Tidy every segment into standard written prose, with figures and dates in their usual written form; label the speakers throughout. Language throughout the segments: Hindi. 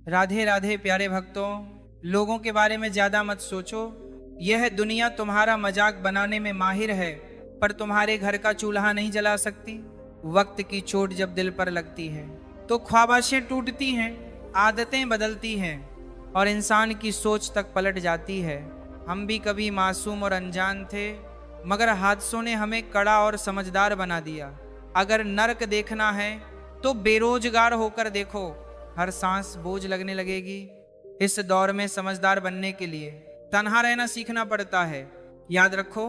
Speaker 1: राधे राधे प्यारे भक्तों, लोगों के बारे में ज्यादा मत सोचो। यह दुनिया तुम्हारा मजाक बनाने में माहिर है, पर तुम्हारे घर का चूल्हा नहीं जला सकती। वक्त की चोट जब दिल पर लगती है तो ख्वाहिशें टूटती हैं, आदतें बदलती हैं और इंसान की सोच तक पलट जाती है। हम भी कभी मासूम और अनजान थे, मगर हादसों ने हमें कड़ा और समझदार बना दिया। अगर नर्क देखना है तो बेरोजगार होकर देखो, हर सांस बोझ लगने लगेगी। इस दौर में समझदार बनने के लिए तन्हा रहना सीखना पड़ता है। याद रखो,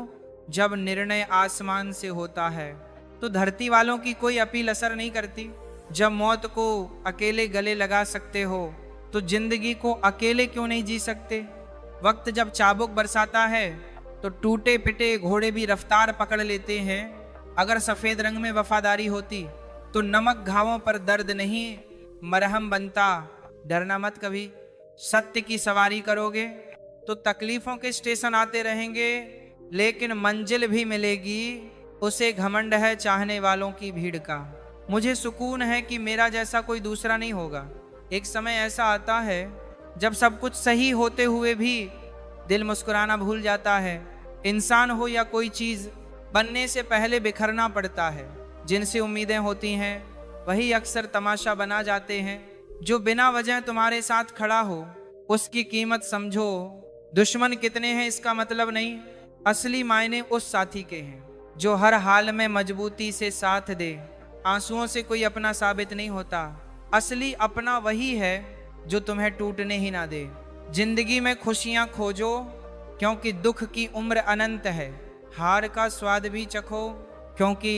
Speaker 1: जब निर्णय आसमान से होता है तो धरती वालों की कोई अपील असर नहीं करती। जब मौत को अकेले गले लगा सकते हो तो जिंदगी को अकेले क्यों नहीं जी सकते। वक्त जब चाबुक बरसाता है तो टूटे पिटे घोड़े भी रफ्तार पकड़ लेते हैं। अगर सफेद रंग में वफादारी होती तो नमक घावों पर दर्द नहीं मरहम बनता। डरना मत कभी, सत्य की सवारी करोगे तो तकलीफों के स्टेशन आते रहेंगे, लेकिन मंजिल भी मिलेगी। उसे घमंड है चाहने वालों की भीड़ का। मुझे सुकून है कि मेरा जैसा कोई दूसरा नहीं होगा। एक समय ऐसा आता है जब सब कुछ सही होते हुए भी दिल मुस्कुराना भूल जाता है। इंसान हो या कोई चीज, बनने से पहले बिखरना पड़ता है। जिनसे उम्मीदें होती हैं वही अक्सर तमाशा बना जाते हैं। जो बिना वजह तुम्हारे साथ खड़ा हो उसकी कीमत समझो। दुश्मन कितने हैं इसका मतलब नहीं, असली मायने उस साथी के हैं जो हर हाल में मजबूती से साथ दे। आंसुओं से कोई अपना साबित नहीं होता, असली अपना वही है जो तुम्हें टूटने ही ना दे। जिंदगी में खुशियां खोजो क्योंकि दुख की उम्र अनंत है। हार का स्वाद भी चखो क्योंकि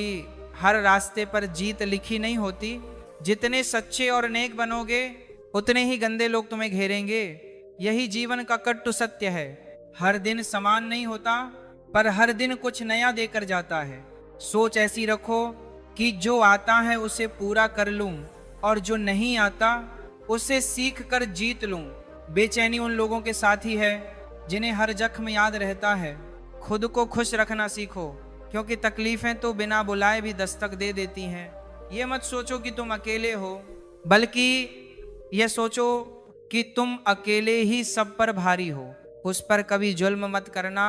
Speaker 1: हर रास्ते पर जीत लिखी नहीं होती। जितने सच्चे और नेक बनोगे उतने ही गंदे लोग तुम्हें घेरेंगे। यही जीवन का कट्टु सत्य है। हर दिन समान नहीं होता, पर हर दिन कुछ नया देकर जाता है। सोच ऐसी रखो कि जो आता है उसे पूरा कर लूं और जो नहीं आता उसे सीख कर जीत लूं। बेचैनी उन लोगों के साथ ही है जिन्हें हर जख्म याद रहता है। खुद को खुश रखना सीखो क्योंकि तकलीफें तो बिना बुलाए भी दस्तक दे देती हैं। ये मत सोचो कि तुम अकेले हो, बल्कि यह सोचो कि तुम अकेले ही सब पर भारी हो। उस पर कभी जुल्म मत करना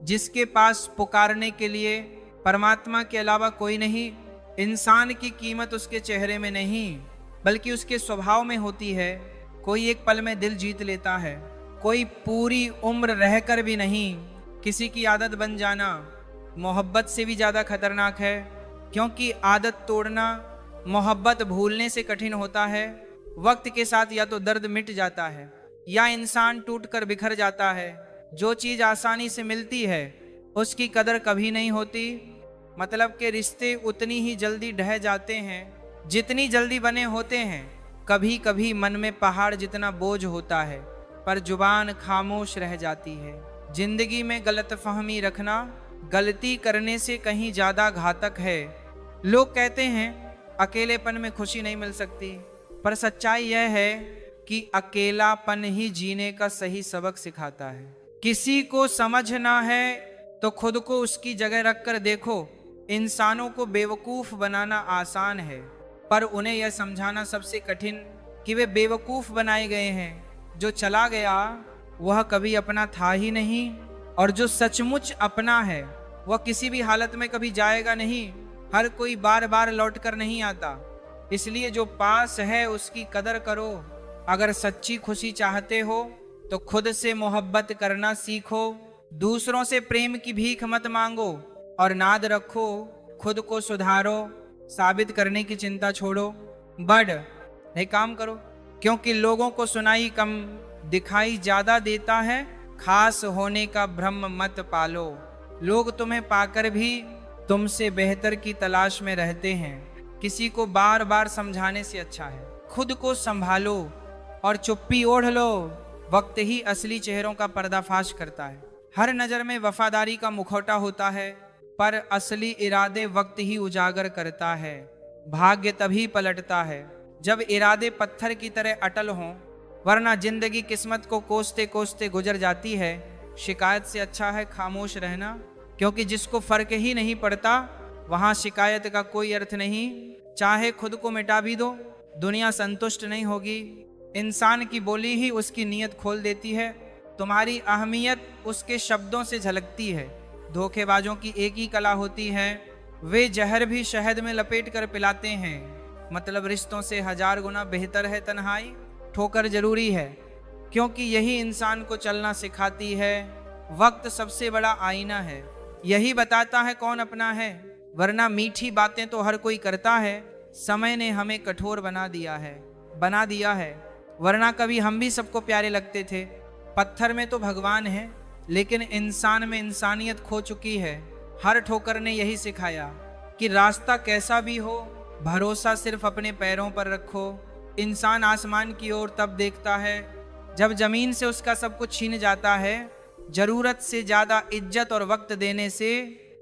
Speaker 1: जिसके पास पुकारने के लिए परमात्मा के अलावा कोई नहीं। इंसान की कीमत उसके चेहरे में नहीं बल्कि उसके स्वभाव में होती है। कोई एक पल में दिल जीत लेता है, कोई पूरी उम्र रहकर भी नहीं। किसी की आदत बन जाना मोहब्बत से भी ज्यादा खतरनाक है, क्योंकि आदत तोड़ना मोहब्बत भूलने से कठिन होता है। वक्त के साथ या तो दर्द मिट जाता है या इंसान टूटकर बिखर जाता है। जो चीज आसानी से मिलती है उसकी कदर कभी नहीं होती। मतलब के रिश्ते उतनी ही जल्दी ढह जाते हैं जितनी जल्दी बने होते हैं। कभी कभी मन में पहाड़ जितना बोझ होता है पर जुबान खामोश रह जाती है। जिंदगी में गलतफहमी रखना गलती करने से कहीं ज्यादा घातक है। लोग कहते हैं अकेलेपन में खुशी नहीं मिल सकती, पर सच्चाई यह है कि अकेलापन ही जीने का सही सबक सिखाता है। किसी को समझना है तो खुद को उसकी जगह रखकर देखो। इंसानों को बेवकूफ बनाना आसान है, पर उन्हें यह समझाना सबसे कठिन कि वे बेवकूफ बनाए गए हैं। जो चला गया वह कभी अपना था ही नहीं, और जो सचमुच अपना है वह किसी भी हालत में कभी जाएगा नहीं। हर कोई बार बार लौट कर नहीं आता, इसलिए जो पास है उसकी कदर करो। अगर सच्ची खुशी चाहते हो तो खुद से मोहब्बत करना सीखो। दूसरों से प्रेम की भीख मत मांगो और नाद रखो। खुद को सुधारो, साबित करने की चिंता छोड़ो। बढ़ नहीं काम करो, क्योंकि लोगों को सुनाई कम दिखाई ज्यादा देता है। खास होने का भ्रम मत पालो। लोग तुम्हें पाकर भी तुमसे बेहतर की तलाश में रहते हैं। किसी को बार बार समझाने से अच्छा है खुद को संभालो और चुप्पी ओढ़ लो। वक्त ही असली चेहरों का पर्दाफाश करता है। हर नजर में वफादारी का मुखौटा होता है, पर असली इरादे वक्त ही उजागर करता है। भाग्य तभी पलटता है जब इरादे पत्थर की तरह अटल हों, वरना जिंदगी किस्मत को कोसते कोसते गुजर जाती है। शिकायत से अच्छा है खामोश रहना, क्योंकि जिसको फर्क ही नहीं पड़ता वहां शिकायत का कोई अर्थ नहीं। चाहे खुद को मिटा भी दो, दुनिया संतुष्ट नहीं होगी। इंसान की बोली ही उसकी नीयत खोल देती है। तुम्हारी अहमियत उसके शब्दों से झलकती है। धोखेबाजों की एक ही कला होती है, वे जहर भी शहद में लपेट कर पिलाते हैं। मतलब रिश्तों से 1000 गुना बेहतर है तन्हाई। ठोकर जरूरी है, क्योंकि यही इंसान को चलना सिखाती है। वक्त सबसे बड़ा आईना है, यही बताता है कौन अपना है, वरना मीठी बातें तो हर कोई करता है। समय ने हमें कठोर बना दिया है, वरना कभी हम भी सबको प्यारे लगते थे। पत्थर में तो भगवान है, लेकिन इंसान में इंसानियत खो चुकी है। हर ठोकर ने यही सिखाया कि रास्ता कैसा भी हो, भरोसा सिर्फ अपने पैरों पर रखो। इंसान आसमान की ओर तब देखता है जब जमीन से उसका सब कुछ छीन जाता है। जरूरत से ज्यादा इज्जत और वक्त देने से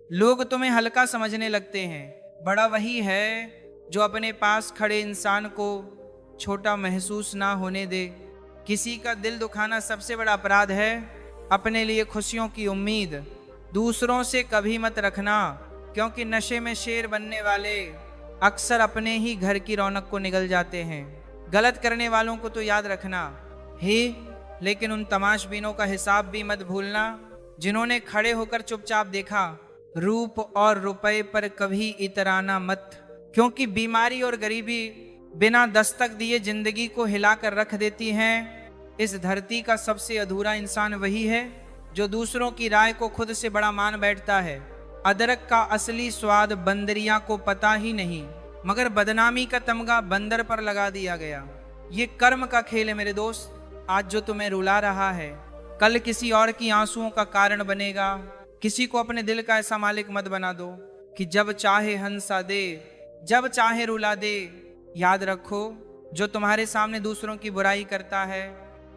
Speaker 1: लोग तुम्हें हल्का समझने लगते हैं। बड़ा वही है जो अपने पास खड़े इंसान को छोटा महसूस ना होने दे। किसी का दिल दुखाना सबसे बड़ा अपराध है। अपने लिए खुशियों की उम्मीद दूसरों से कभी मत रखना, क्योंकि नशे में शेर बनने वाले अक्सर अपने ही घर की रौनक को निगल जाते हैं। गलत करने वालों को तो याद रखना ही, लेकिन उन तमाशबीनों का हिसाब भी मत भूलना जिन्होंने खड़े होकर चुपचाप देखा। रूप और रुपए पर कभी इतराना मत, क्योंकि बीमारी और गरीबी बिना दस्तक दिए जिंदगी को हिलाकर रख देती हैं। इस धरती का सबसे अधूरा इंसान वही है जो दूसरों की राय को खुद से बड़ा मान बैठता है। अदरक का असली स्वाद बंदरिया को पता ही नहीं, मगर बदनामी का तमगा बंदर पर लगा दिया गया। ये कर्म का खेल है मेरे दोस्त। आज जो तुम्हें रुला रहा है, कल किसी और की आंसुओं का कारण बनेगा। किसी को अपने दिल का ऐसा मालिक मत बना दो कि जब चाहे हंसा दे, जब चाहे रुला दे। याद रखो, जो तुम्हारे सामने दूसरों की बुराई करता है,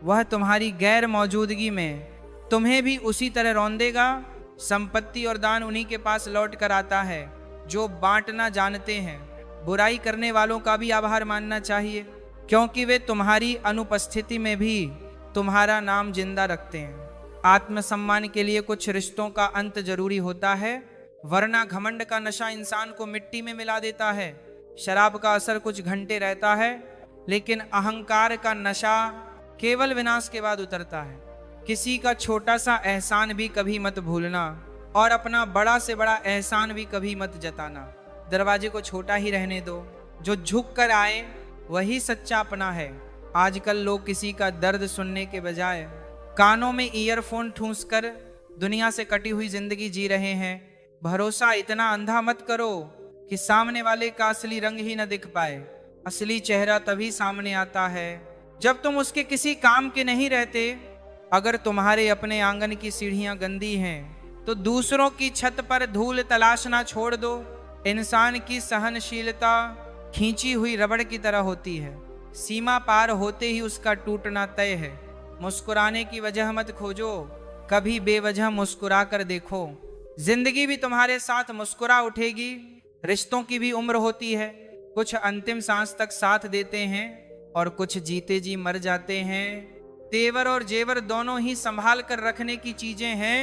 Speaker 1: वह तुम्हारी गैर मौजूदगी में तुम्हें भी उसी तरह रौंदेगा। संपत्ति और दान उन्हीं के पास लौट कर आता है जो बांटना जानते हैं। बुराई करने वालों का भी आभार मानना चाहिए, क्योंकि वे तुम्हारी अनुपस्थिति में भी तुम्हारा नाम जिंदा रखते हैं। आत्मसम्मान के लिए कुछ रिश्तों का अंत जरूरी होता है, वरना घमंड का नशा इंसान को मिट्टी में मिला देता है। शराब का असर कुछ घंटे रहता है, लेकिन अहंकार का नशा केवल विनाश के बाद उतरता है। किसी का छोटा सा एहसान भी कभी मत भूलना, और अपना बड़ा से बड़ा एहसान भी कभी मत जताना। दरवाजे को छोटा ही रहने दो, जो झुक कर आए वही सच्चा अपना है। आजकल लोग किसी का दर्द सुनने के बजाय कानों में ईयरफोन ठूंस कर दुनिया से कटी हुई जिंदगी जी रहे हैं। भरोसा इतना अंधा मत करो कि सामने वाले का असली रंग ही न दिख पाए। असली चेहरा तभी सामने आता है जब तुम उसके किसी काम के नहीं रहते। अगर तुम्हारे अपने आंगन की सीढ़ियां गंदी हैं, तो दूसरों की छत पर धूल तलाशना छोड़ दो। इंसान की सहनशीलता खींची हुई रबड़ की तरह होती है, सीमा पार होते ही उसका टूटना तय है। मुस्कुराने की वजह मत खोजो, कभी बेवजह मुस्कुरा कर देखो। जिंदगी भी तुम्हारे साथ मुस्कुरा उठेगी। रिश्तों की भी उम्र होती है, कुछ अंतिम सांस तक साथ देते हैं और कुछ जीते जी मर जाते हैं। तेवर और जेवर दोनों ही संभाल कर रखने की चीजें हैं,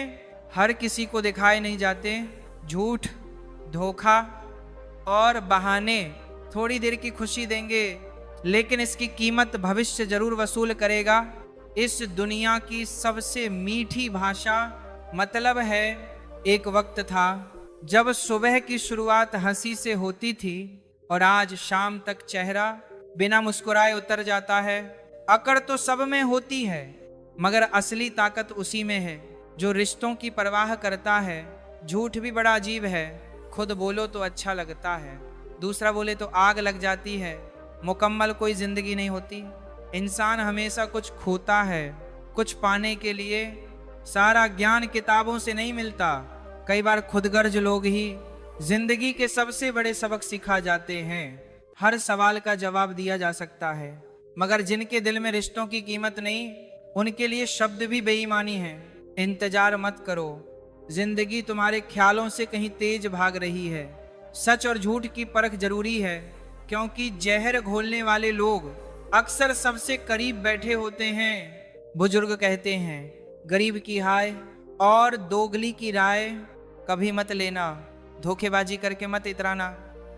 Speaker 1: हर किसी को दिखाए नहीं जाते। झूठ, धोखा और बहाने थोड़ी देर की खुशी देंगे, लेकिन इसकी कीमत भविष्य जरूर वसूल करेगा। इस दुनिया की सबसे मीठी भाषा मतलब है। एक वक्त था जब सुबह की शुरुआत हंसी से होती थी, और आज शाम तक चेहरा बिना मुस्कुराए उतर जाता है। अकड़ तो सब में होती है, मगर असली ताकत उसी में है जो रिश्तों की परवाह करता है। झूठ भी बड़ा अजीब है, खुद बोलो तो अच्छा लगता है, दूसरा बोले तो आग लग जाती है। मुकम्मल कोई जिंदगी नहीं होती। इंसान हमेशा कुछ खोता है कुछ पाने के लिए। सारा ज्ञान किताबों से नहीं मिलता, कई बार खुदगर्ज लोग ही जिंदगी के सबसे बड़े सबक सिखा जाते हैं। हर सवाल का जवाब दिया जा सकता है, मगर जिनके दिल में रिश्तों की कीमत नहीं, उनके लिए शब्द भी बेईमानी है। इंतजार मत करो, जिंदगी तुम्हारे ख्यालों से कहीं तेज भाग रही है। सच और झूठ की परख जरूरी है, क्योंकि जहर घोलने वाले लोग अक्सर सबसे करीब बैठे होते हैं। बुजुर्ग कहते हैं, गरीब की हाय और दोगली की राय कभी मत लेना, धोखेबाजी करके मत इतराना।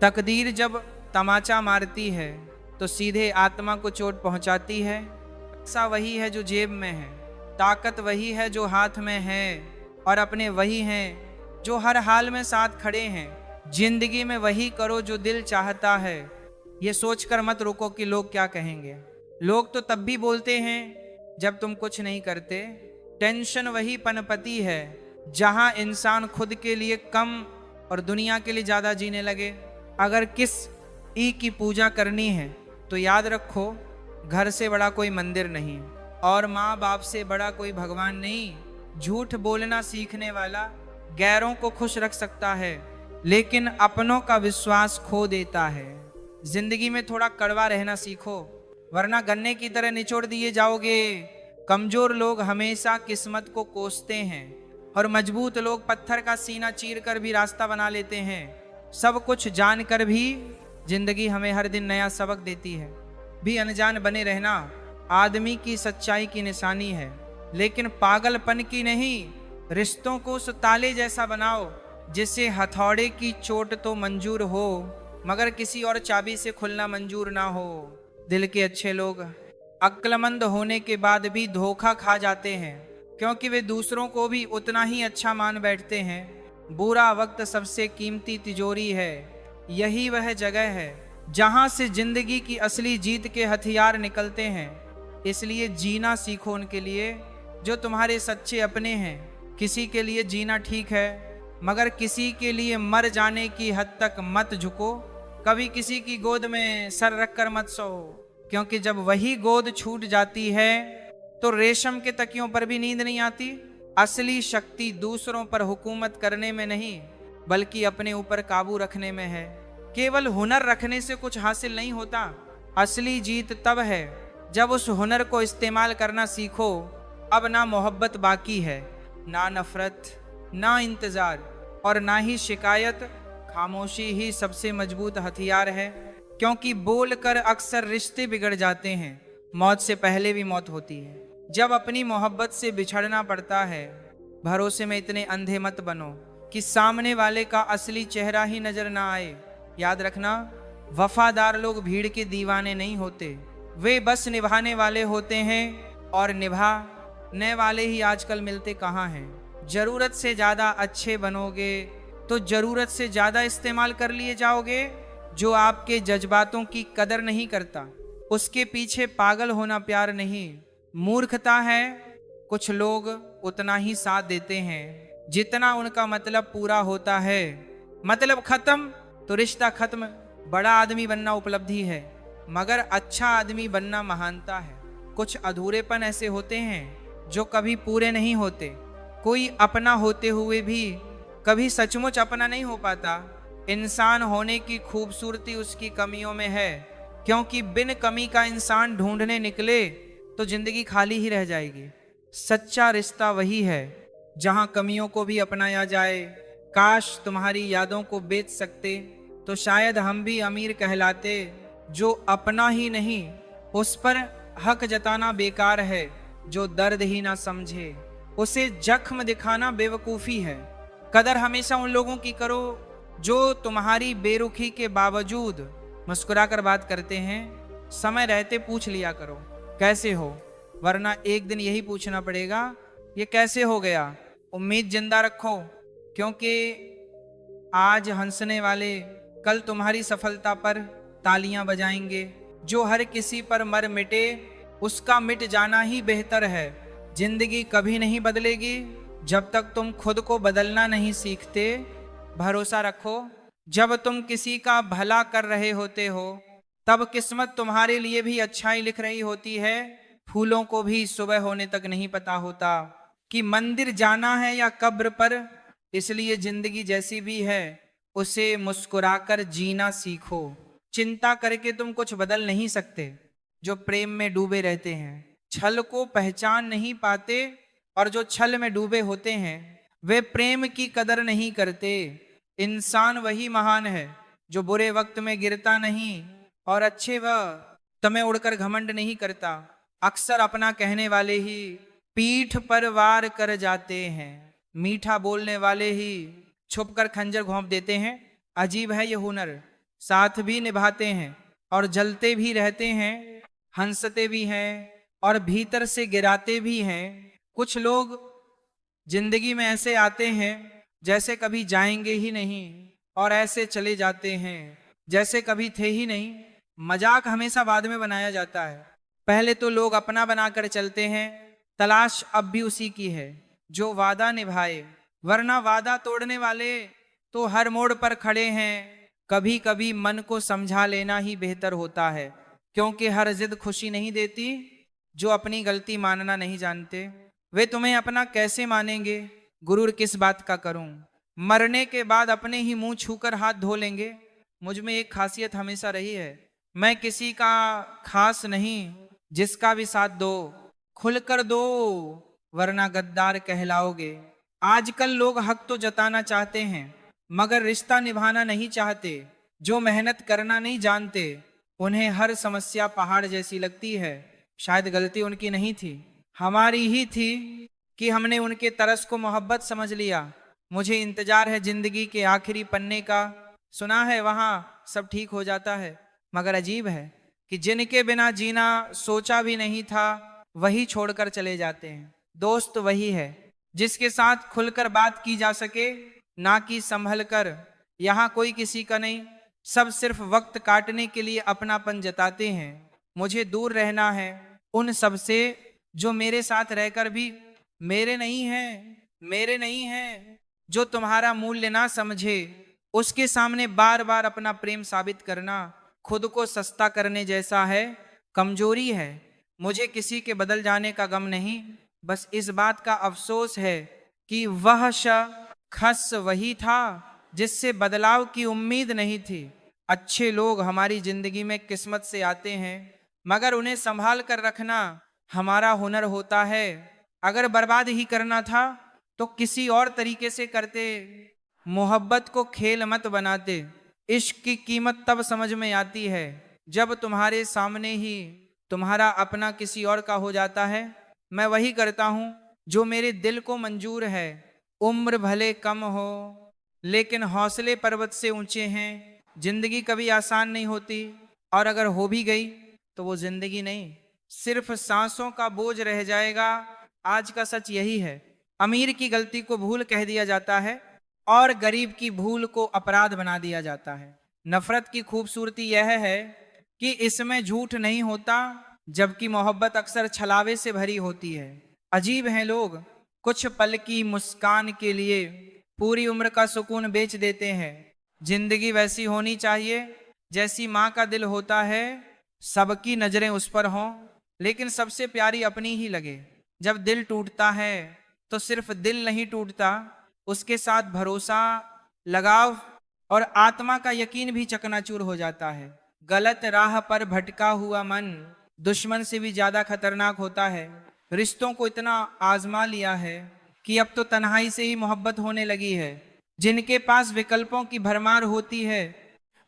Speaker 1: तकदीर जब तमाचा मारती है तो सीधे आत्मा को चोट पहुंचाती है। पैसा वही है जो जेब में है, ताकत वही है जो हाथ में है, और अपने वही हैं जो हर हाल में साथ खड़े हैं। जिंदगी में वही करो जो दिल चाहता है। ये सोचकर मत रुको कि लोग क्या कहेंगे। लोग तो तब भी बोलते हैं जब तुम कुछ नहीं करते। टेंशन वही पनपती है जहां इंसान खुद के लिए कम और दुनिया के लिए ज्यादा जीने लगे। अगर किस ई की पूजा करनी है तो याद रखो, घर से बड़ा कोई मंदिर नहीं और माँ बाप से बड़ा कोई भगवान नहीं। झूठ बोलना सीखने वाला गैरों को खुश रख सकता है, लेकिन अपनों का विश्वास खो देता है। जिंदगी में थोड़ा कड़वा रहना सीखो, वरना गन्ने की तरह निचोड़ दिए जाओगे। कमजोर लोग हमेशा किस्मत को कोसते हैं और मजबूत लोग पत्थर का सीना चीर कर भी रास्ता बना लेते हैं। सब कुछ जानकर भी जिंदगी हमें हर दिन नया सबक देती है। भी अनजान बने रहना आदमी की सच्चाई की निशानी है, लेकिन पागलपन की नहीं। रिश्तों को उस ताले जैसा बनाओ जिससे हथौड़े की चोट तो मंजूर हो, मगर किसी और चाबी से खुलना मंजूर ना हो। दिल के अच्छे लोग अक्लमंद होने के बाद भी धोखा खा जाते हैं, क्योंकि वे दूसरों को भी उतना ही अच्छा मान बैठते हैं। बुरा वक्त सबसे कीमती तिजोरी है। यही वह जगह है जहां से जिंदगी की असली जीत के हथियार निकलते हैं। इसलिए जीना सीखो उनके लिए जो तुम्हारे सच्चे अपने हैं। किसी के लिए जीना ठीक है, मगर किसी के लिए मर जाने की हद तक मत झुको। कभी किसी की गोद में सर रखकर मत सो, क्योंकि जब वही गोद छूट जाती है तो रेशम के तकियों पर भी नींद नहीं आती। असली शक्ति दूसरों पर हुकूमत करने में नहीं, बल्कि अपने ऊपर काबू रखने में है। केवल हुनर रखने से कुछ हासिल नहीं होता। असली जीत तब है जब उस हुनर को इस्तेमाल करना सीखो। अब ना मोहब्बत बाकी है, ना नफरत, ना इंतजार और ना ही शिकायत। खामोशी ही सबसे मजबूत हथियार है, क्योंकि बोलकर अक्सर रिश्ते बिगड़ जाते हैं। मौत से पहले भी मौत होती है। जब अपनी मोहब्बत से बिछड़ना पड़ता है, भरोसे में इतने अंधे मत बनो कि सामने वाले का असली चेहरा ही नजर ना आए। याद रखना, वफादार लोग भीड़ के दीवाने नहीं होते, वे बस निभाने वाले होते हैं, और निभाने वाले ही आजकल मिलते कहाँ हैं। जरूरत से ज्यादा अच्छे बनोगे तो जरूरत से ज्यादा इस्तेमाल कर लिए जाओगे। जो आपके जज्बातों की कदर नहीं करता, उसके पीछे पागल होना प्यार नहीं, मूर्खता है। कुछ लोग उतना ही साथ देते हैं जितना उनका मतलब पूरा होता है। मतलब खत्म तो रिश्ता खत्म। बड़ा आदमी बनना उपलब्धि है, मगर अच्छा आदमी बनना महानता है। कुछ अधूरेपन ऐसे होते हैं जो कभी पूरे नहीं होते। कोई अपना होते हुए भी कभी सचमुच अपना नहीं हो पाता। इंसान होने की खूबसूरती उसकी कमियों में है, क्योंकि बिन कमी का इंसान ढूंढने निकले तो जिंदगी खाली ही रह जाएगी। सच्चा रिश्ता वही है जहां कमियों को भी अपनाया जाए। काश तुम्हारी यादों को बेच सकते तो शायद हम भी अमीर कहलाते। जो अपना ही नहीं, उस पर हक जताना बेकार है। जो दर्द ही ना समझे, उसे जख्म दिखाना बेवकूफ़ी है। कदर हमेशा उन लोगों की करो जो तुम्हारी बेरुखी के बावजूद मुस्कुराकर बात करते हैं। समय रहते पूछ लिया करो कैसे हो, वरना एक दिन यही पूछना पड़ेगा ये कैसे हो गया। उम्मीद जिंदा रखो, क्योंकि आज हंसने वाले कल तुम्हारी सफलता पर तालियां बजाएंगे। जो हर किसी पर मर मिटे, उसका मिट जाना ही बेहतर है। जिंदगी कभी नहीं बदलेगी जब तक तुम खुद को बदलना नहीं सीखते। भरोसा रखो, जब तुम किसी का भला कर रहे होते हो तब किस्मत तुम्हारे लिए भी अच्छाई लिख रही होती है। फूलों को भी सुबह होने तक नहीं पता होता कि मंदिर जाना है या कब्र पर। इसलिए जिंदगी जैसी भी है उसे मुस्कुराकर जीना सीखो। चिंता करके तुम कुछ बदल नहीं सकते। जो प्रेम में डूबे रहते हैं छल को पहचान नहीं पाते, और जो छल में डूबे होते हैं वे प्रेम की कदर नहीं करते। इंसान वही महान है जो बुरे वक्त में गिरता नहीं और अच्छे वक्त में उड़कर घमंड नहीं करता। अक्सर अपना कहने वाले ही पीठ पर वार कर जाते हैं। मीठा बोलने वाले ही छुपकर खंजर घोंप देते हैं। अजीब है ये हुनर, साथ भी निभाते हैं और जलते भी रहते हैं, हंसते भी हैं और भीतर से गिराते भी हैं। कुछ लोग जिंदगी में ऐसे आते हैं जैसे कभी जाएंगे ही नहीं, और ऐसे चले जाते हैं जैसे कभी थे ही नहीं। मजाक हमेशा बाद में बनाया जाता है, पहले तो लोग अपना बनाकर चलते हैं। तलाश अब भी उसी की है जो वादा निभाए, वरना वादा तोड़ने वाले तो हर मोड़ पर खड़े हैं। कभी कभी मन को समझा लेना ही बेहतर होता है, क्योंकि हर जिद खुशी नहीं देती। जो अपनी गलती मानना नहीं जानते वे तुम्हें अपना कैसे मानेंगे। गुरूर किस बात का करूं, मरने के बाद अपने ही मुंह छूकर हाथ धो लेंगे। मुझ में एक खासियत हमेशा रही है, मैं किसी का खास नहीं, जिसका भी साथ दो खुलकर दो, वरना गद्दार कहलाओगे। आजकल लोग हक तो जताना चाहते हैं मगर रिश्ता निभाना नहीं चाहते। जो मेहनत करना नहीं जानते उन्हें हर समस्या पहाड़ जैसी लगती है। शायद गलती उनकी नहीं थी, हमारी ही थी कि हमने उनके तरस को मोहब्बत समझ लिया। मुझे इंतजार है जिंदगी के आखिरी पन्ने का, सुना है वहां सब ठीक हो जाता है। मगर अजीब है कि जिनके बिना जीना सोचा भी नहीं था वही छोड़कर चले जाते हैं। दोस्त वही है जिसके साथ खुलकर बात की जा सके, ना कि संभल कर। यहाँ कोई किसी का नहीं, सब सिर्फ वक्त काटने के लिए अपनापन जताते हैं। मुझे दूर रहना है उन सब से जो मेरे साथ रहकर भी मेरे नहीं हैं, मेरे नहीं हैं। जो तुम्हारा मूल्य ना समझे उसके सामने बार बार अपना प्रेम साबित करना खुद को सस्ता करने जैसा है, कमजोरी है। मुझे किसी के बदल जाने का गम नहीं, बस इस बात का अफसोस है कि वह शख्स वही था जिससे बदलाव की उम्मीद नहीं थी। अच्छे लोग हमारी जिंदगी में किस्मत से आते हैं, मगर उन्हें संभाल कर रखना हमारा हुनर होता है। अगर बर्बाद ही करना था तो किसी और तरीके से करते, मोहब्बत को खेल मत बनाते। इश्क की कीमत तब समझ में आती है जब तुम्हारे सामने ही तुम्हारा अपना किसी और का हो जाता है। मैं वही करता हूं जो मेरे दिल को मंजूर है। उम्र भले कम हो लेकिन हौसले पर्वत से ऊंचे हैं। जिंदगी कभी आसान नहीं होती, और अगर हो भी गई तो वो जिंदगी नहीं, सिर्फ सांसों का बोझ रह जाएगा। आज का सच यही है, अमीर की गलती को भूल कह दिया जाता है और गरीब की भूल को अपराध बना दिया जाता है। नफरत की खूबसूरती यह है कि इसमें झूठ नहीं होता, जबकि मोहब्बत अक्सर छलावे से भरी होती है। अजीब हैं लोग, कुछ पल की मुस्कान के लिए पूरी उम्र का सुकून बेच देते हैं। जिंदगी वैसी होनी चाहिए जैसी माँ का दिल होता है, सबकी नजरें उस पर हों लेकिन सबसे प्यारी अपनी ही लगे। जब दिल टूटता है तो सिर्फ दिल नहीं टूटता, उसके साथ भरोसा, लगाव और आत्मा का यकीन भी चकनाचूर हो जाता है। गलत राह पर भटका हुआ मन दुश्मन से भी ज्यादा खतरनाक होता है। रिश्तों को इतना आजमा लिया है कि अब तो तन्हाई से ही मोहब्बत होने लगी है। जिनके पास विकल्पों की भरमार होती है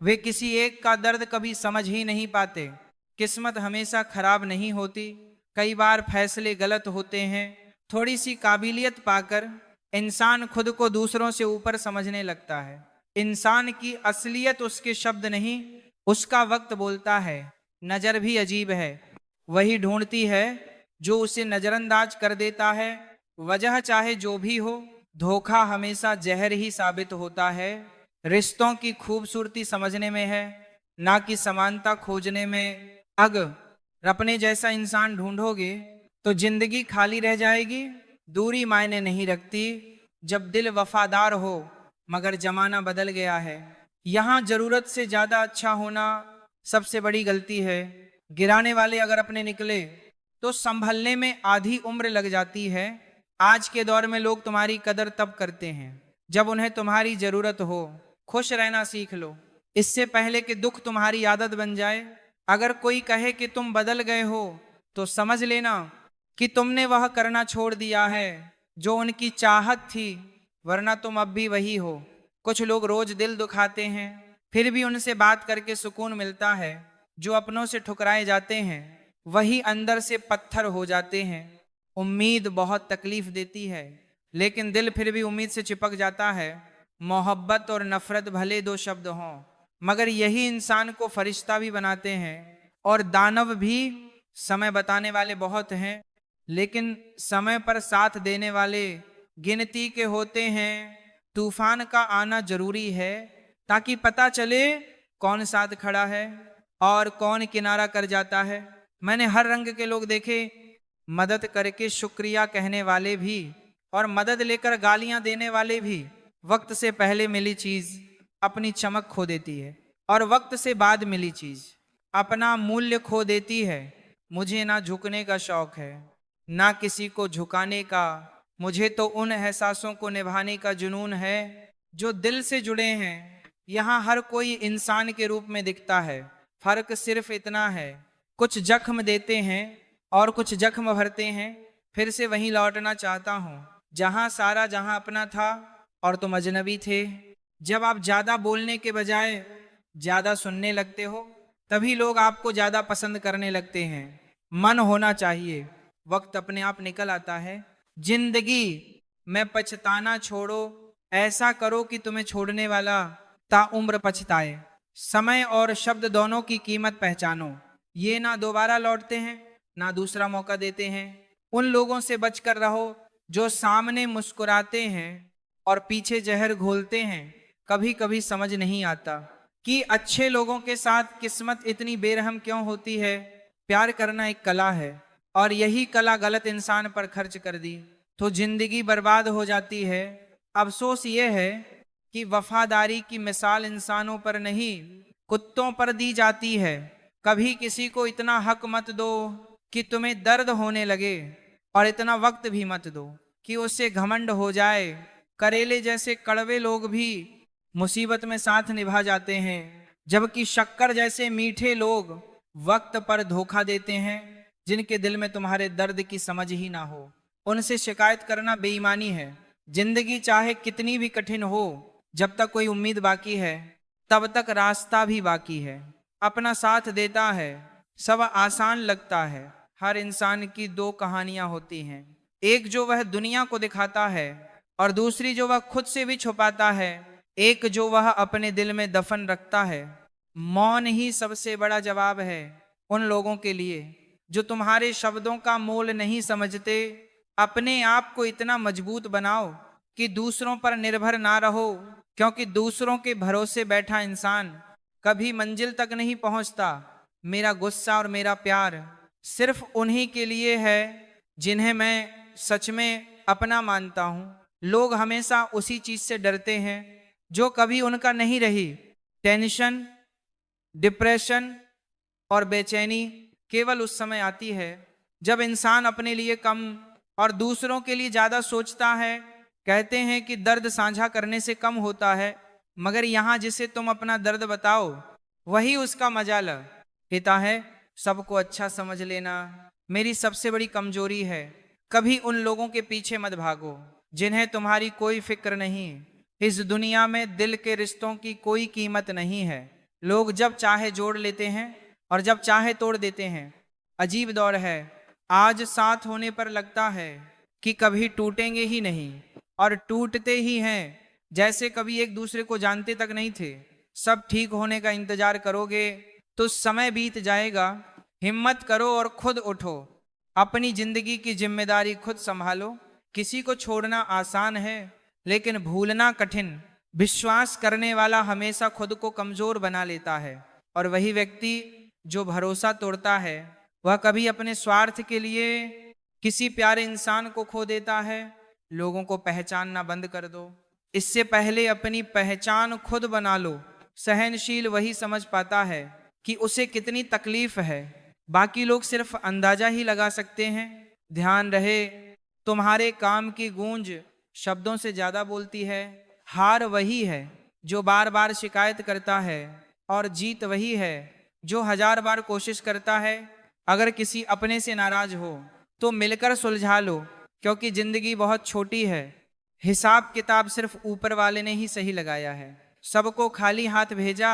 Speaker 1: वे किसी एक का दर्द कभी समझ ही नहीं पाते। किस्मत हमेशा खराब नहीं होती, कई बार फैसले गलत होते हैं। थोड़ी सी काबिलियत पाकर इंसान खुद को दूसरों से ऊपर समझने लगता है। इंसान की असलियत उसके शब्द नहीं, उसका वक्त बोलता है। नजर भी अजीब है, वही ढूंढती है जो उसे नजरअंदाज कर देता है। वजह चाहे जो भी हो, धोखा हमेशा जहर ही साबित होता है। रिश्तों की खूबसूरती समझने में है, ना कि समानता खोजने में। अगर अपने जैसा इंसान ढूंढोगे तो जिंदगी खाली रह जाएगी। दूरी मायने नहीं रखती जब दिल वफादार हो, मगर जमाना बदल गया है। यहाँ जरूरत से ज्यादा अच्छा होना सबसे बड़ी गलती है। गिराने वाले अगर अपने निकले तो संभलने में आधी उम्र लग जाती है। आज के दौर में लोग तुम्हारी कदर तब करते हैं जब उन्हें तुम्हारी जरूरत हो। खुश रहना सीख लो इससे पहले कि दुख तुम्हारी आदत बन जाए। अगर कोई कहे कि तुम बदल गए हो तो समझ लेना कि तुमने वह करना छोड़ दिया है जो उनकी चाहत थी, वरना तुम अब भी वही हो। कुछ लोग रोज दिल दुखाते हैं फिर भी उनसे बात करके सुकून मिलता है। जो अपनों से ठुकराए जाते हैं वही अंदर से पत्थर हो जाते हैं। उम्मीद बहुत तकलीफ देती है लेकिन दिल फिर भी उम्मीद से चिपक जाता है। मोहब्बत और नफरत भले दो शब्द हों मगर यही इंसान को फरिश्ता भी बनाते हैं। और दानव भी समय बताने वाले बहुत हैं, लेकिन समय पर साथ देने वाले गिनती के होते हैं। तूफान का आना जरूरी है ताकि पता चले कौन साथ खड़ा है और कौन किनारा कर जाता है। मैंने हर रंग के लोग देखे, मदद करके शुक्रिया कहने वाले भी और मदद लेकर गालियां देने वाले भी। वक्त से पहले मिली चीज अपनी चमक खो देती है और वक्त से बाद मिली चीज अपना मूल्य खो देती है। मुझे ना झुकने का शौक है ना किसी को झुकाने का, मुझे तो उन एहसासों को निभाने का जुनून है जो दिल से जुड़े हैं। यहाँ हर कोई इंसान के रूप में दिखता है, फर्क सिर्फ इतना है कुछ जख्म देते हैं और कुछ जख्म भरते हैं। फिर से वहीं लौटना चाहता हूँ जहाँ सारा जहाँ अपना था और तुम अजनबी थे। जब आप ज्यादा बोलने के बजाय ज्यादा सुनने लगते हो तभी लोग आपको ज्यादा पसंद करने लगते हैं। मन होना चाहिए, वक्त अपने आप निकल आता है। जिंदगी में पछताना छोड़ो, ऐसा करो कि तुम्हें छोड़ने वाला ताउम्र पछताए। समय और शब्द दोनों की कीमत पहचानो, ये ना दोबारा लौटते हैं ना दूसरा मौका देते हैं। उन लोगों से बचकर रहो जो सामने मुस्कुराते हैं और पीछे जहर घोलते हैं। कभी कभी समझ नहीं आता कि अच्छे लोगों के साथ किस्मत इतनी बेरहम क्यों होती है। प्यार करना एक कला है और यही कला गलत इंसान पर खर्च कर दी तो जिंदगी बर्बाद हो जाती है। अफसोस ये है कि वफादारी की मिसाल इंसानों पर नहीं कुत्तों पर दी जाती है। कभी किसी को इतना हक मत दो कि तुम्हें दर्द होने लगे और इतना वक्त भी मत दो कि उससे घमंड हो जाए। करेले जैसे कड़वे लोग भी मुसीबत में साथ निभा जाते हैं, जबकि शक्कर जैसे मीठे लोग वक्त पर धोखा देते हैं। जिनके दिल में तुम्हारे दर्द की समझ ही ना हो उनसे शिकायत करना बेईमानी है। जिंदगी चाहे कितनी भी कठिन हो, जब तक कोई उम्मीद बाकी है तब तक रास्ता भी बाकी है। अपना साथ देता है, सब आसान लगता है। हर इंसान की दो कहानियां होती हैं, एक जो वह दुनिया को दिखाता है और दूसरी जो वह खुद से भी छुपाता है, एक जो वह अपने दिल में दफन रखता है। मौन ही सबसे बड़ा जवाब है उन लोगों के लिए जो तुम्हारे शब्दों का मोल नहीं समझते। अपने आप को इतना मजबूत बनाओ कि दूसरों पर निर्भर ना रहो, क्योंकि दूसरों के भरोसे बैठा इंसान कभी मंजिल तक नहीं पहुंचता। मेरा गुस्सा और मेरा प्यार सिर्फ उन्हीं के लिए है जिन्हें मैं सच में अपना मानता हूं। लोग हमेशा उसी चीज से डरते हैं जो कभी उनका नहीं रही। टेंशन, डिप्रेशन और बेचैनी केवल उस समय आती है जब इंसान अपने लिए कम और दूसरों के लिए ज्यादा सोचता है। कहते हैं कि दर्द साझा करने से कम होता है, मगर यहाँ जिसे तुम अपना दर्द बताओ वही उसका मजा लेता है। सबको अच्छा समझ लेना मेरी सबसे बड़ी कमजोरी है। कभी उन लोगों के पीछे मत भागो जिन्हें तुम्हारी कोई फिक्र नहीं। इस दुनिया में दिल के रिश्तों की कोई कीमत नहीं है। लोग जब चाहे जोड़ लेते हैं और जब चाहे तोड़ देते हैं। अजीब दौर है, आज साथ होने पर लगता है कि कभी टूटेंगे ही नहीं और टूटते ही हैं जैसे कभी एक दूसरे को जानते तक नहीं थे। सब ठीक होने का इंतजार करोगे तो समय बीत जाएगा। हिम्मत करो और खुद उठो, अपनी जिंदगी की जिम्मेदारी खुद संभालो। किसी को छोड़ना आसान है लेकिन भूलना कठिन। विश्वास करने वाला हमेशा खुद को कमजोर बना लेता है और वही व्यक्ति जो भरोसा तोड़ता है वह कभी अपने स्वार्थ के लिए किसी प्यारे इंसान को खो देता है। लोगों को पहचानना बंद कर दो, इससे पहले अपनी पहचान खुद बना लो। सहनशील वही समझ पाता है कि उसे कितनी तकलीफ है, बाकी लोग सिर्फ अंदाजा ही लगा सकते हैं। ध्यान रहे तुम्हारे काम की गूंज शब्दों से ज्यादा बोलती है। हार वही है जो बार बार शिकायत करता है और जीत वही है जो 1000 बार कोशिश करता है। अगर किसी अपने से नाराज हो तो मिलकर सुलझा लो, क्योंकि जिंदगी बहुत छोटी है। हिसाब किताब सिर्फ ऊपर वाले ने ही सही लगाया है। सबको खाली हाथ भेजा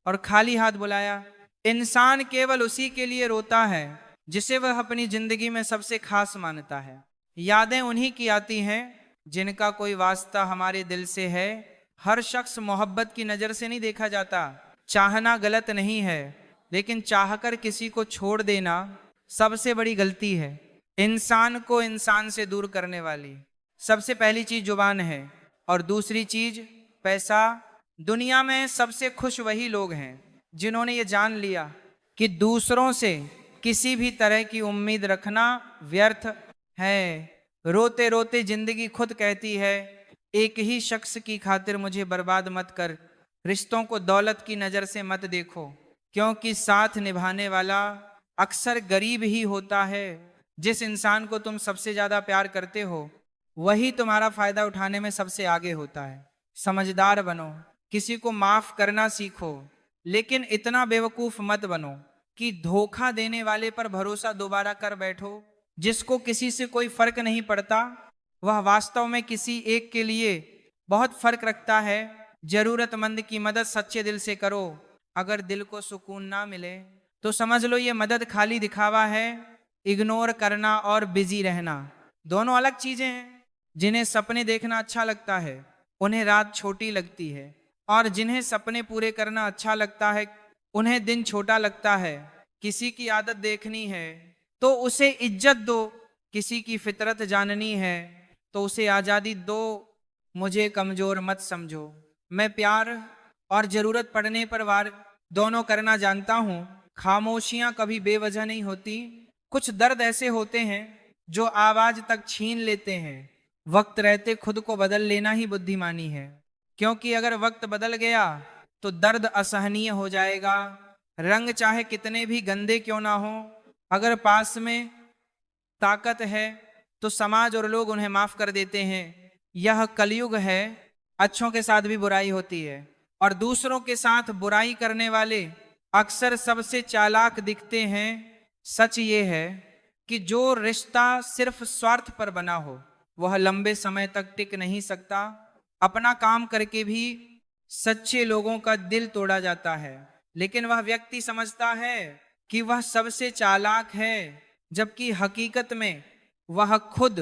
Speaker 1: और खाली हाथ बुलाया। इंसान केवल उसी के लिए रोता है जिसे वह अपनी जिंदगी में सबसे खास मानता है। यादें उन्हीं की आती हैं जिनका कोई वास्ता हमारे दिल से है। हर शख्स मोहब्बत की नजर से नहीं देखा जाता, चाहना गलत नहीं है, लेकिन चाहकर किसी को छोड़ देना सबसे बड़ी गलती है। इंसान को इंसान से दूर करने वाली सबसे पहली चीज जुबान है, और दूसरी चीज पैसा। दुनिया में सबसे खुश वही लोग हैं जिन्होंने ये जान लिया कि दूसरों से किसी भी तरह की उम्मीद रखना व्यर्थ है। रोते रोते जिंदगी खुद कहती है, एक ही शख्स की खातिर मुझे बर्बाद मत कर। रिश्तों को दौलत की नजर से मत देखो, क्योंकि साथ निभाने वाला अक्सर गरीब ही होता है। जिस इंसान को तुम सबसे ज्यादा प्यार करते हो वही तुम्हारा फायदा उठाने में सबसे आगे होता है। समझदार बनो, किसी को माफ करना सीखो, लेकिन इतना बेवकूफ मत बनो कि धोखा देने वाले पर भरोसा दोबारा कर बैठो। जिसको किसी से कोई फर्क नहीं पड़ता वह वास्तव में किसी एक के लिए बहुत फर्क रखता है। जरूरतमंद की मदद सच्चे दिल से करो। अगर दिल को सुकून ना मिले तो समझ लो ये मदद खाली दिखावा है। इग्नोर करना और बिजी रहना दोनों अलग चीजें हैं। जिन्हें सपने देखना अच्छा लगता है उन्हें रात छोटी लगती है, और जिन्हें सपने पूरे करना अच्छा लगता है उन्हें दिन छोटा लगता है। किसी की आदत देखनी है तो उसे इज्जत दो, किसी की फितरत जाननी है तो उसे आजादी दो। मुझे कमजोर मत समझो, मैं प्यार और जरूरत पड़ने पर वार दोनों करना जानता हूं। खामोशियां कभी बेवजह नहीं होती। कुछ दर्द ऐसे होते हैं जो आवाज तक छीन लेते हैं। वक्त रहते खुद को बदल लेना ही बुद्धिमानी है, क्योंकि अगर वक्त बदल गया तो दर्द असहनीय हो जाएगा। रंग चाहे कितने भी गंदे क्यों ना हो, अगर पास में ताकत है तो समाज और लोग उन्हें माफ कर देते हैं। यह कलयुग है, अच्छों के साथ भी बुराई होती है, और दूसरों के साथ बुराई करने वाले अक्सर सबसे चालाक दिखते हैं। सच ये है कि जो रिश्ता सिर्फ स्वार्थ पर बना हो वह लंबे समय तक टिक नहीं सकता। अपना काम करके भी सच्चे लोगों का दिल तोड़ा जाता है, लेकिन वह व्यक्ति समझता है कि वह सबसे चालाक है, जबकि हकीकत में वह खुद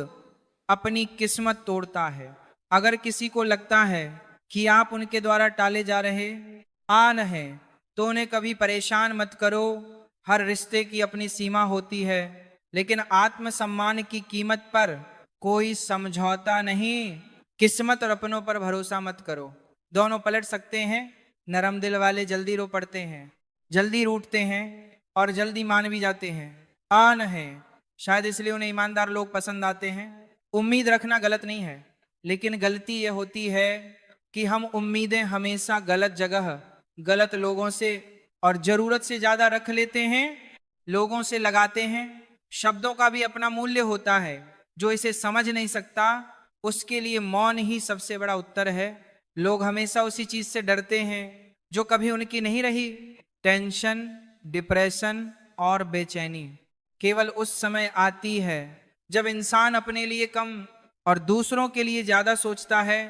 Speaker 1: अपनी किस्मत तोड़ता है। अगर किसी को लगता है कि आप उनके द्वारा टाले जा रहे आन हैं तो उन्हें कभी परेशान मत करो। हर रिश्ते की अपनी सीमा होती है, लेकिन आत्मसम्मान की कीमत पर कोई समझौता नहीं। किस्मत और अपनों पर भरोसा मत करो, दोनों पलट सकते हैं। नरम दिल वाले जल्दी रो पड़ते हैं, जल्दी रूठते हैं और जल्दी मान भी जाते हैं। आन है, शायद इसलिए उन्हें ईमानदार लोग पसंद आते हैं। उम्मीद रखना गलत नहीं है, लेकिन गलती यह होती है कि हम उम्मीदें हमेशा गलत जगह, गलत लोगों से और जरूरत से ज्यादा रख लेते हैं। लोगों से लगाते हैं। शब्दों का भी अपना मूल्य होता है। जो इसे समझ नहीं सकता उसके लिए मौन ही सबसे बड़ा उत्तर है। लोग हमेशा उसी चीज से डरते हैं जो कभी उनकी नहीं रही। टेंशन, डिप्रेशन और बेचैनी केवल उस समय आती है जब इंसान अपने लिए कम और दूसरों के लिए ज्यादा सोचता है।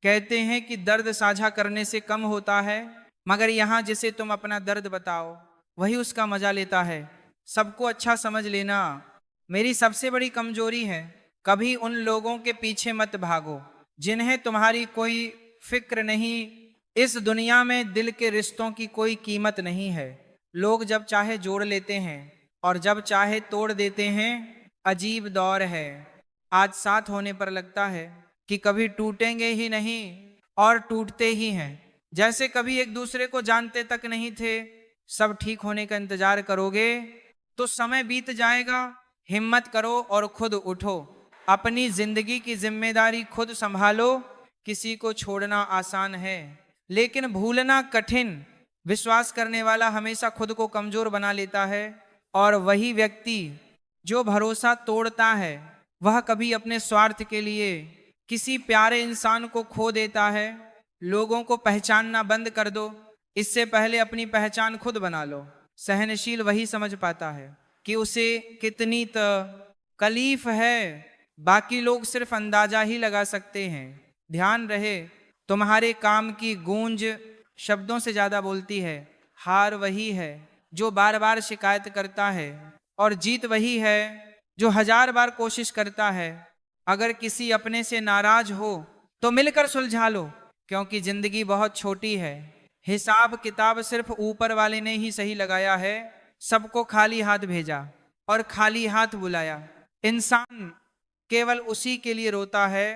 Speaker 1: कहते हैं कि दर्द साझा करने से कम होता है, मगर यहाँ जिसे तुम अपना दर्द बताओ वही उसका मजा लेता है। सबको अच्छा समझ लेना मेरी सबसे बड़ी कमजोरी है। कभी उन लोगों के पीछे मत भागो जिन्हें तुम्हारी कोई फिक्र नहीं। इस दुनिया में दिल के रिश्तों की कोई कीमत नहीं है। लोग जब चाहे जोड़ लेते हैं और जब चाहे तोड़ देते हैं। अजीब दौर है। आज साथ होने पर लगता है कि कभी टूटेंगे ही नहीं और टूटते ही हैं, जैसे कभी एक दूसरे को जानते तक नहीं थे। सब ठीक होने का इंतजार करोगे तो समय बीत जाएगा। हिम्मत करो और खुद उठो। अपनी जिंदगी की जिम्मेदारी खुद संभालो। किसी को छोड़ना आसान है लेकिन भूलना कठिन। विश्वास करने वाला हमेशा खुद को कमजोर बना लेता है, और वही व्यक्ति जो भरोसा तोड़ता है वह कभी अपने स्वार्थ के लिए किसी प्यारे इंसान को खो देता है। लोगों को पहचानना बंद कर दो, इससे पहले अपनी पहचान खुद बना लो। सहनशील वही समझ पाता है कि उसे कितनी तकलीफ है, बाकी लोग सिर्फ अंदाजा ही लगा सकते हैं। ध्यान रहे, तुम्हारे काम की गूंज शब्दों से ज्यादा बोलती है। हार वही है जो बार बार शिकायत करता है, और जीत वही है जो 1000 बार कोशिश करता है। अगर किसी अपने से नाराज हो तो मिलकर सुलझा लो, क्योंकि जिंदगी बहुत छोटी है। हिसाब किताब सिर्फ ऊपर वाले ने ही सही लगाया है। सबको खाली हाथ भेजा और खाली हाथ बुलाया। इंसान केवल उसी के लिए रोता है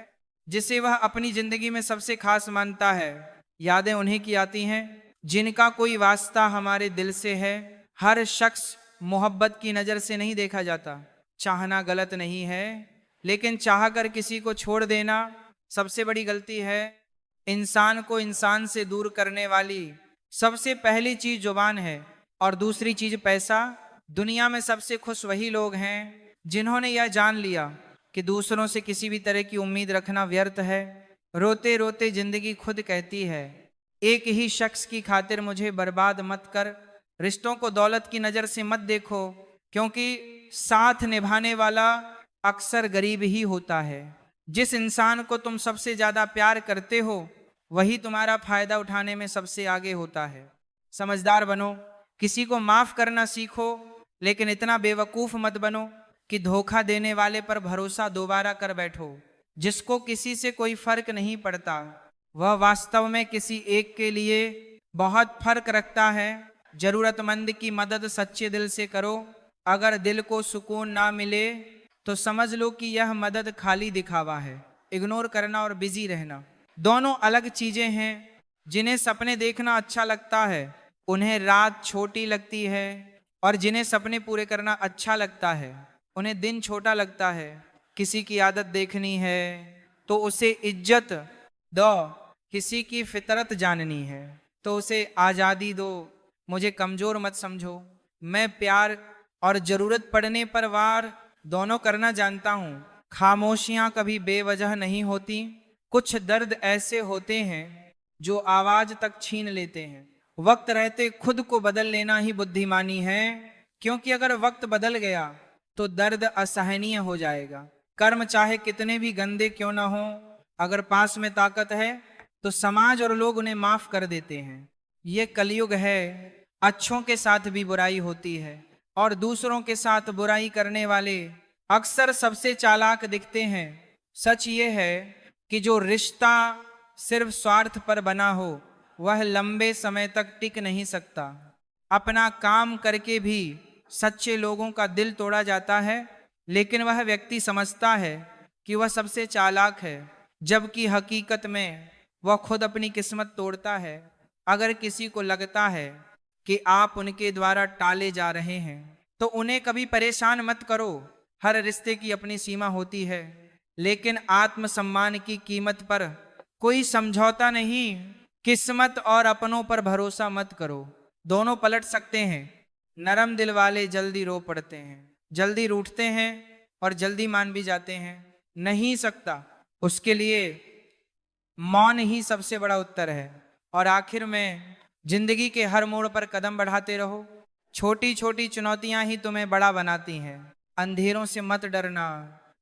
Speaker 1: जिसे वह अपनी जिंदगी में सबसे खास मानता है। यादें उन्हीं की आती हैं जिनका कोई वास्ता हमारे दिल से है। हर शख्स मोहब्बत की नजर से नहीं देखा जाता। चाहना गलत नहीं है, लेकिन चाहकर किसी को छोड़ देना सबसे बड़ी गलती है। इंसान को इंसान से दूर करने वाली सबसे पहली चीज जुबान है और दूसरी चीज पैसा। दुनिया में सबसे खुश वही लोग हैं जिन्होंने यह जान लिया कि दूसरों से किसी भी तरह की उम्मीद रखना व्यर्थ है। रोते रोते जिंदगी खुद कहती है, एक ही शख्स की खातिर मुझे बर्बाद मत कर। रिश्तों को दौलत की नजर से मत देखो, क्योंकि साथ निभाने वाला अक्सर गरीब ही होता है। जिस इंसान को तुम सबसे ज्यादा प्यार करते हो वही तुम्हारा फायदा उठाने में सबसे आगे होता है। समझदार बनो, किसी को माफ करना सीखो, लेकिन इतना बेवकूफ मत बनो कि धोखा देने वाले पर भरोसा दोबारा कर बैठो। जिसको किसी से कोई फर्क नहीं पड़ता वह वास्तव में किसी एक के लिए बहुत फर्क रखता है। जरूरतमंद की मदद सच्चे दिल से करो। अगर दिल को सुकून ना मिले तो समझ लो कि यह मदद खाली दिखावा है। इग्नोर करना और बिजी रहना दोनों अलग चीजें हैं। जिन्हें सपने देखना अच्छा लगता है उन्हें रात छोटी लगती है, और जिन्हें सपने पूरे करना अच्छा लगता है उन्हें दिन छोटा लगता है। किसी की आदत देखनी है तो उसे इज्जत दो, किसी की फितरत जाननी है तो उसे आजादी दो। मुझे कमजोर मत समझो, मैं प्यार और जरूरत पड़ने पर वार दोनों करना जानता हूँ। खामोशियां कभी बेवजह नहीं होती। कुछ दर्द ऐसे होते हैं जो आवाज तक छीन लेते हैं। वक्त रहते खुद को बदल लेना ही बुद्धिमानी है, क्योंकि अगर वक्त बदल गया तो दर्द असहनीय हो जाएगा। कर्म चाहे कितने भी गंदे क्यों ना हो, अगर पास में ताकत है तो समाज और लोग उन्हें माफ कर देते हैं। ये कलयुग है, अच्छों के साथ भी बुराई होती है और दूसरों के साथ बुराई करने वाले अक्सर सबसे चालाक दिखते हैं। सच ये है कि जो रिश्ता सिर्फ स्वार्थ पर बना हो वह लंबे समय तक टिक नहीं सकता। अपना काम करके भी सच्चे लोगों का दिल तोड़ा जाता है, लेकिन वह व्यक्ति समझता है कि वह सबसे चालाक है, जबकि हकीकत में वह खुद अपनी किस्मत तोड़ता है। अगर किसी को लगता है कि आप उनके द्वारा टाले जा रहे हैं तो उन्हें कभी परेशान मत करो। हर रिश्ते की अपनी सीमा होती है, लेकिन आत्मसम्मान की कीमत पर कोई समझौता नहीं। किस्मत और अपनों पर भरोसा मत करो, दोनों पलट सकते हैं। नरम दिल वाले जल्दी रो पड़ते हैं, जल्दी रूठते हैं और जल्दी मान भी जाते हैं। नहीं सकता, उसके लिए मौन ही सबसे बड़ा उत्तर है। और आखिर में जिंदगी के हर मोड़ पर कदम बढ़ाते रहो। छोटी छोटी चुनौतियां ही तुम्हें बड़ा बनाती हैं। अंधेरों से मत डरना,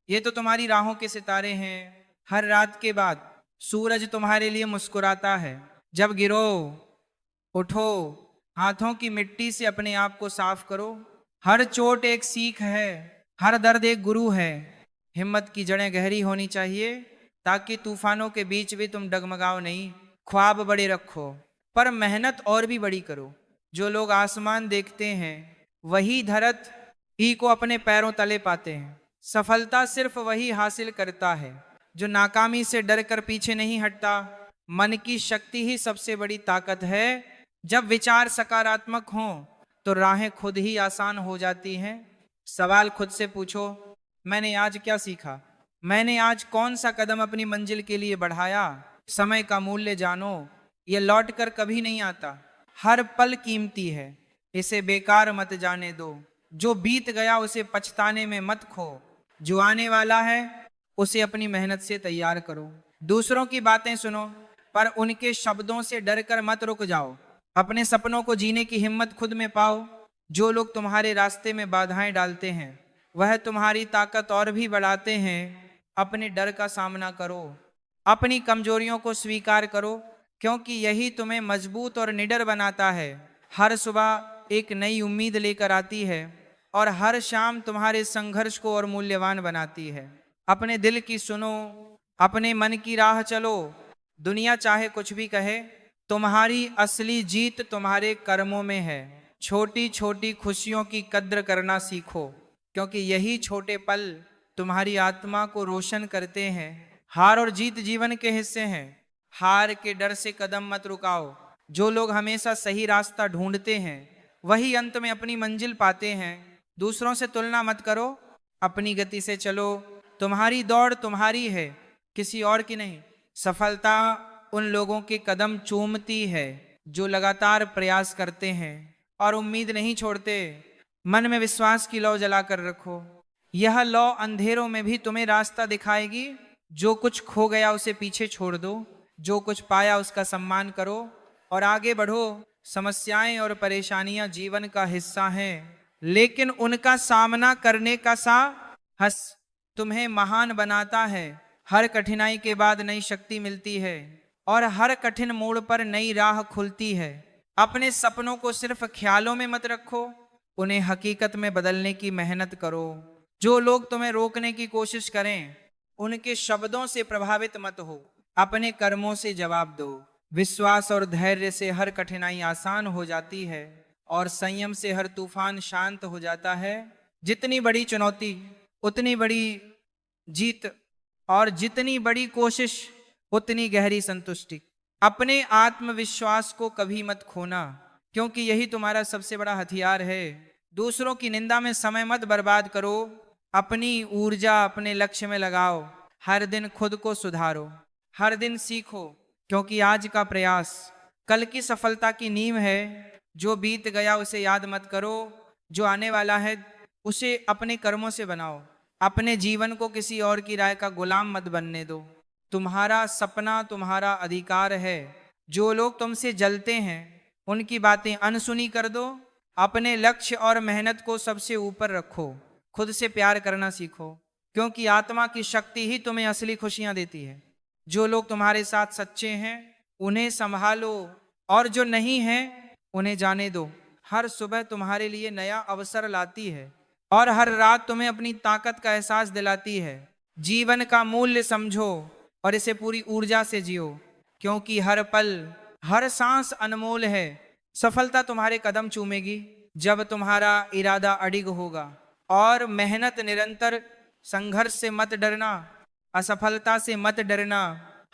Speaker 1: ये तो तुम्हारी राहों के सितारे हैं। हर रात के बाद सूरज तुम्हारे लिए मुस्कुराता है। जब गिरो उठो, हाथों की मिट्टी से अपने आप को साफ करो। हर चोट एक सीख है, हर दर्द एक गुरु है। हिम्मत की जड़ें गहरी होनी चाहिए ताकि तूफानों के बीच भी तुम डगमगाओ नहीं। ख्वाब बड़े रखो पर मेहनत और भी बड़ी करो। जो लोग आसमान देखते हैं वही धरत ही को अपने पैरों तले पाते हैं। सफलता सिर्फ वही हासिल करता है जो नाकामी से डर कर पीछे नहीं हटता। मन की शक्ति ही सबसे बड़ी ताकत है। जब विचार सकारात्मक हों तो राहें खुद ही आसान हो जाती हैं। सवाल खुद से पूछो, मैंने आज क्या सीखा? मैंने आज कौन सा कदम अपनी मंजिल के लिए बढ़ाया? समय का मूल्य जानो, ये लौट कर कभी नहीं आता। हर पल कीमती है, इसे बेकार मत जाने दो। जो बीत गया उसे पछताने में मत खो। जो आने वाला है उसे अपनी मेहनत से तैयार करो। दूसरों की बातें सुनो पर उनके शब्दों से डर कर मत रुक जाओ। अपने सपनों को जीने की हिम्मत खुद में पाओ। जो लोग तुम्हारे रास्ते में बाधाएं डालते हैं वह तुम्हारी ताकत और भी बढ़ाते हैं। अपने डर का सामना करो, अपनी कमजोरियों को स्वीकार करो, क्योंकि यही तुम्हें मजबूत और निडर बनाता है। हर सुबह एक नई उम्मीद लेकर आती है और हर शाम तुम्हारे संघर्ष को और मूल्यवान बनाती है। अपने दिल की सुनो, अपने मन की राह चलो। दुनिया चाहे कुछ भी कहे, तुम्हारी असली जीत तुम्हारे कर्मों में है। छोटी छोटी खुशियों की कद्र करना सीखो, क्योंकि यही छोटे पल तुम्हारी आत्मा को रोशन करते हैं। हार और जीत जीवन के हिस्से हैं। हार के डर से कदम मत रुकाओ। जो लोग हमेशा सही रास्ता ढूंढते हैं वही अंत में अपनी मंजिल पाते हैं। दूसरों से तुलना मत करो, अपनी गति से चलो। तुम्हारी दौड़ तुम्हारी है, किसी और की नहीं। सफलता उन लोगों के कदम चूमती है जो लगातार प्रयास करते हैं और उम्मीद नहीं छोड़ते। मन में विश्वास की लौ जलाकर रखो, यह लौ अंधेरों में भी तुम्हें रास्ता दिखाएगी। जो कुछ खो गया उसे पीछे छोड़ दो, जो कुछ पाया उसका सम्मान करो और आगे बढ़ो। समस्याएं और परेशानियां जीवन का हिस्सा हैं, लेकिन उनका सामना करने का साहस तुम्हें महान बनाता है। हर कठिनाई के बाद नई शक्ति मिलती है और हर कठिन मोड़ पर नई राह खुलती है। अपने सपनों को सिर्फ ख्यालों में मत रखो, उन्हें हकीकत में बदलने की मेहनत करो। जो लोग तुम्हें रोकने की कोशिश करें उनके शब्दों से प्रभावित मत हो, अपने कर्मों से जवाब दो। विश्वास और धैर्य से हर कठिनाई आसान हो जाती है और संयम से हर तूफान शांत हो जाता है। जितनी बड़ी चुनौती उतनी बड़ी जीत, और जितनी बड़ी कोशिश उतनी गहरी संतुष्टि। अपने आत्मविश्वास को कभी मत खोना, क्योंकि यही तुम्हारा सबसे बड़ा हथियार है। दूसरों की निंदा में समय मत बर्बाद करो, अपनी ऊर्जा अपने लक्ष्य में लगाओ। हर दिन खुद को सुधारो, हर दिन सीखो, क्योंकि आज का प्रयास कल की सफलता की नींव है। जो बीत गया उसे याद मत करो, जो आने वाला है उसे अपने कर्मों से बनाओ। अपने जीवन को किसी और की राय का गुलाम मत बनने दो। तुम्हारा सपना तुम्हारा अधिकार है। जो लोग तुमसे जलते हैं उनकी बातें अनसुनी कर दो। अपने लक्ष्य और मेहनत को सबसे ऊपर रखो। खुद से प्यार करना सीखो, क्योंकि आत्मा की शक्ति ही तुम्हें असली खुशियां देती है। जो लोग तुम्हारे साथ सच्चे हैं उन्हें संभालो, और जो नहीं हैं उन्हें जाने दो। हर सुबह तुम्हारे लिए नया अवसर लाती है और हर रात तुम्हें अपनी ताकत का एहसास दिलाती है। जीवन का मूल्य समझो और इसे पूरी ऊर्जा से जियो, क्योंकि हर पल हर सांस अनमोल है। सफलता तुम्हारे कदम चूमेगी जब तुम्हारा इरादा अडिग होगा और मेहनत निरंतर। संघर्ष से मत डरना, असफलता से मत डरना।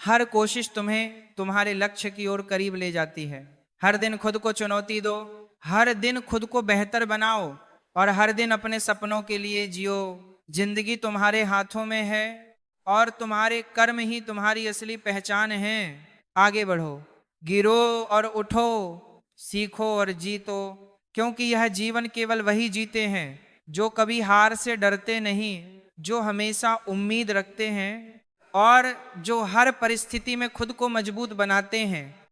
Speaker 1: हर कोशिश तुम्हें तुम्हारे लक्ष्य की ओर करीब ले जाती है। हर दिन खुद को चुनौती दो, हर दिन खुद को बेहतर बनाओ और हर दिन अपने सपनों के लिए जियो। जिंदगी तुम्हारे हाथों में है और तुम्हारे कर्म ही तुम्हारी असली पहचान है। आगे बढ़ो, गिरो और उठो, सीखो और जीतो, क्योंकि यह जीवन केवल वही जीते हैं जो कभी हार से डरते नहीं, जो हमेशा उम्मीद रखते हैं और जो हर परिस्थिति में खुद को मजबूत बनाते हैं।